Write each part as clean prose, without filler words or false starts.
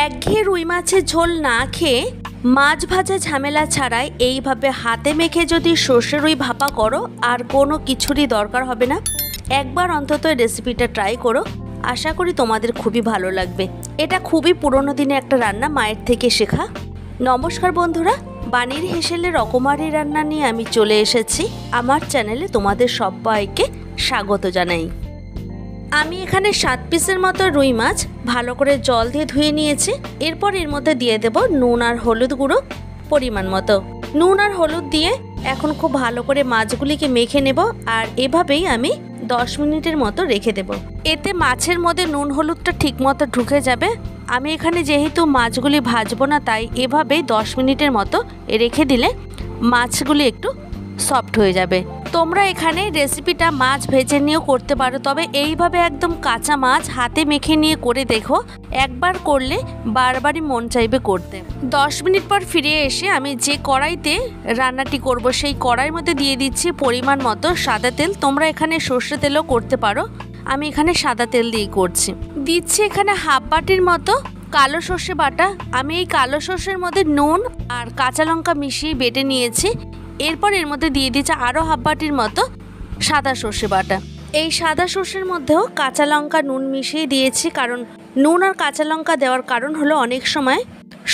একঘেয়ে রুই মাছের ঝোল না খেয়ে মাছ ভাজা ঝামেলা ছাড়াই এইভাবে হাতে মেখে যদি সর্ষে রুই ভাপা করো আর কোনো কিছুরই দরকার হবে না। একবার অন্তত এই রেসিপিটা ট্রাই করো, আশা করি তোমাদের খুবই ভালো লাগবে। এটা খুবই পুরনো দিনে একটা রান্না, মায়ের থেকে শেখা। নমস্কার বন্ধুরা, বাণীর হেসেলে রকমারি রান্না নিয়ে আমি চলে এসেছি। আমার চ্যানেলে তোমাদের সবাইকে স্বাগত জানাই। আমি এখানে 7 পিসের মতো রুই মাছ ভালো করে জল দিয়ে ধুয়ে নিয়েছি। এরপর এর মধ্যে দিয়ে দেব নুন আর হলুদ গুঁড়ো পরিমাণ মতো। নুন আর হলুদ দিয়ে এখন খুব ভালো করে মাছগুলিকে মেখে নেব আর এভাবেই আমি 10 মিনিটের মতো রেখে দেব। এতে মাছের মধ্যে নুন হলুদটা ঠিক মতো ঢুকে যাবে। আমি এখানে যেহেতু মাছগুলি ভাজবো না, তাই এভাবেই 10 মিনিটের মতো রেখে দিলে মাছগুলি একটু সফট হয়ে যাবে। তোমরা এখানে রেসিপিটা মাছ ভেজে নিয়েও করতে পারো, তবে এইভাবে একদম কাঁচা মাছ হাতে মেখে নিয়ে করে দেখো, একবার করলে বারবারই মন চাইবে করতে। 10 মিনিট পর ফিরে এসে আমি যে কড়াইতে রান্নাটি করব সেই কড়াইয়ের মধ্যে দিয়ে দিচ্ছি পরিমাণ মতো সাদা তেল। তোমরা এখানে সর্ষে তেলও করতে পারো, আমি এখানে সাদা তেল দিয়েই করছি। দিচ্ছি এখানে হাফ বাটির মতো কালো সর্ষে বাটা। আমি এই কালো সর্ষের মধ্যে নুন আর কাঁচা লঙ্কা মিশিয়ে বেটে নিয়েছি। এরপর এর মধ্যে দিয়ে দিচ্ছে আরও হাফ বাটির মতো সাদা সর্ষে বাটা। এই সাদা সর্ষের মধ্যেও কাঁচা লঙ্কা নুন মিশিয়ে দিয়েছি, কারণ নুন আর কাঁচা লঙ্কা দেওয়ার কারণ হলো অনেক সময়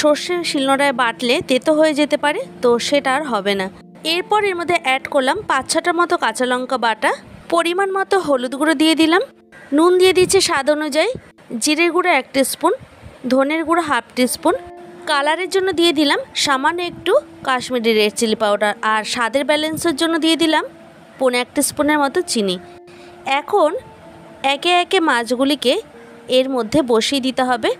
সর্ষে শিলনোড়ায় বাটলে তেতো হয়ে যেতে পারে, তো সেটা আর হবে না। এরপর এর মধ্যে অ্যাড করলাম 5-6টা মতো কাঁচা লঙ্কা বাটা, পরিমাণ মতো হলুদ গুঁড়ো দিয়ে দিলাম, নুন দিয়ে দিচ্ছি স্বাদ অনুযায়ী, জিরে গুঁড়ো 1 টিস্পুন, ধনের গুঁড়ো হাফ টিস্পুন, কালারের জন্য দিয়ে দিলাম সামান্য একটু কাশ্মীরি রেড চিলি পাউডার, আর স্বাদের ব্যালেন্সের জন্য দিয়ে দিলাম 1 টিস্পুনের মতো চিনি। এখন একে একে মাছগুলিকে এর মধ্যে বসিয়ে দিতে হবে।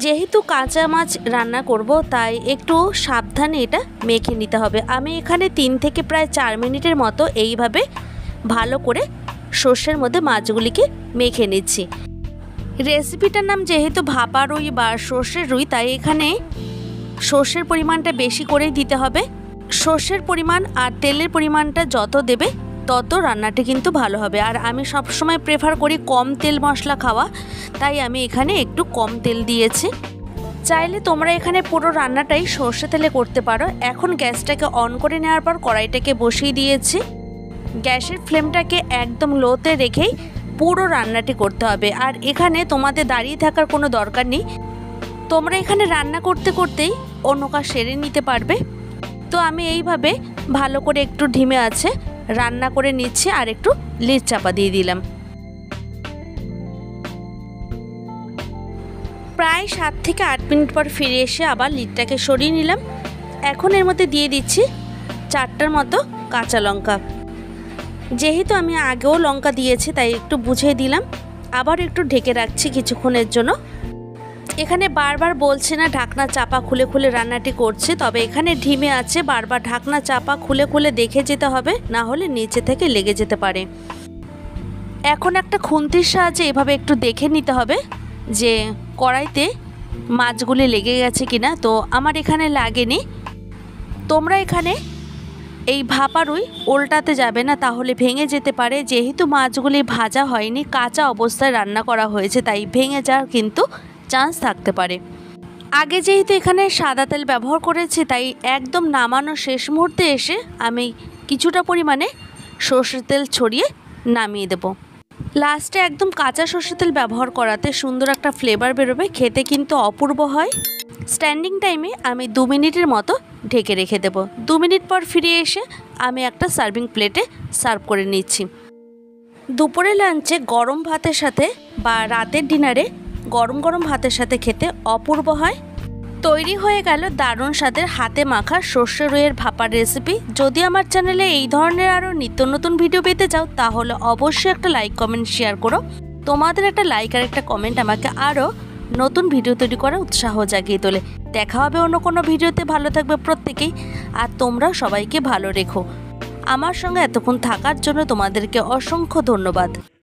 যেহেতু কাঁচা মাছ রান্না করব, তাই একটু সাবধানে এটা মেখে নিতে হবে। আমি এখানে 3 থেকে প্রায় 4 মিনিটের মতো এইভাবে ভালো করে সর্ষের মধ্যে মাছগুলিকে মেখে নিচ্ছি। রেসিপিটার নাম যেহেতু ভাপা রুই বা সর্ষের রুই, তাই এখানে সর্ষের পরিমাণটা বেশি করেই দিতে হবে। সর্ষের পরিমাণ আর তেলের পরিমাণটা যত দেবে তত রান্নাটি কিন্তু ভালো হবে। আর আমি সবসময় প্রেফার করি কম তেল মশলা খাওয়া, তাই আমি এখানে একটু কম তেল দিয়েছি। চাইলে তোমরা এখানে পুরো রান্নাটাই সর্ষে তেলে করতে পারো। এখন গ্যাসটাকে অন করে নেওয়ার পর কড়াইটাকে বসিয়ে দিয়েছি। গ্যাসের ফ্লেমটাকে একদম লোতে রেখেই পুরো রান্নাটি করতে হবে। আর এখানে তোমাদের দাঁড়িয়ে থাকার কোনো দরকার নেই, তোমরা এখানে রান্না করতে করতেই অন্য কাজ সেরে নিতে পারবে। তো আমি এইভাবে ভালো করে একটু ধিমে আছে রান্না করে নিচ্ছি আর একটু লিড চাপা দিয়ে দিলাম। প্রায় 7 থেকে 8 মিনিট পর ফিরে এসে আবার লিডটাকে সরিয়ে নিলাম। এখন এর মধ্যে দিয়ে দিচ্ছি 4টার মতো কাঁচা লঙ্কা। যেহেতু আমি আগেও লঙ্কা দিয়েছি, তাই একটু বুঝিয়ে দিলাম। আবার একটু ঢেকে রাখছি কিছুক্ষণের জন্য। এখানে বারবার বলছি না ঢাকনা চাপা খুলে খুলে রান্নাটি করছি, তবে এখানে ঢিমে আছে, বারবার ঢাকনা চাপা খুলে খুলে দেখে যেতে হবে, না হলে নিচে থেকে লেগে যেতে পারে। এখন একটা খুন্তির সাহায্যে এভাবে একটু দেখে নিতে হবে যে কড়াইতে মাছগুলি লেগে গেছে কিনা। তো আমার এখানে লাগেনি। তোমরা এখানে এই ভাপা রুই উল্টাতে যাবে না, তাহলে ভেঙে যেতে পারে। যেহেতু মাছগুলি ভাজা হয়নি, কাঁচা অবস্থায় রান্না করা হয়েছে, তাই ভেঙে যাওয়ার কিন্তু চান্স থাকতে পারে। আগে যেহেতু এখানে সাদা তেল ব্যবহার করেছি, তাই একদম নামানো শেষ মুহূর্তে এসে আমি কিছুটা পরিমাণে সর্ষের তেল ছড়িয়ে নামিয়ে দেব। লাস্টে একদম কাঁচা সর্ষের তেল ব্যবহার করাতে সুন্দর একটা ফ্লেভার বেরোবে, খেতে কিন্তু অপূর্ব হয়। স্ট্যান্ডিং টাইমে আমি 2 মিনিটের মতো ঢেকে রেখে দেব। 2 মিনিট পর ফিরে এসে আমি একটা সার্ভিং প্লেটে সার্ভ করে নিচ্ছি। দুপুরে লাঞ্চে গরম ভাতের সাথে বা রাতের ডিনারে গরম গরম ভাতের সাথে খেতে অপূর্ব হয়। তৈরি হয়ে গেল দারুণ স্বাদের হাতে মাখা সর্ষে রুইয়ের ভাপার রেসিপি। যদি আমার চ্যানেলে এই ধরনের আরও নিত্য নতুন ভিডিও পেতে চাও, তাহলে অবশ্যই একটা লাইক কমেন্ট শেয়ার করো। তোমাদের একটা লাইক আর একটা কমেন্ট আমাকে আরও নতুন ভিডিও তৈরি করার উৎসাহ জাগিয়ে তোলে। দেখা হবে অন্য কোনো ভিডিওতে। ভালো থাকবে প্রত্যেকেই, আর তোমরা সবাইকে ভালো রেখো। আমার সঙ্গে এতক্ষণ থাকার জন্য তোমাদেরকে অসংখ্য ধন্যবাদ।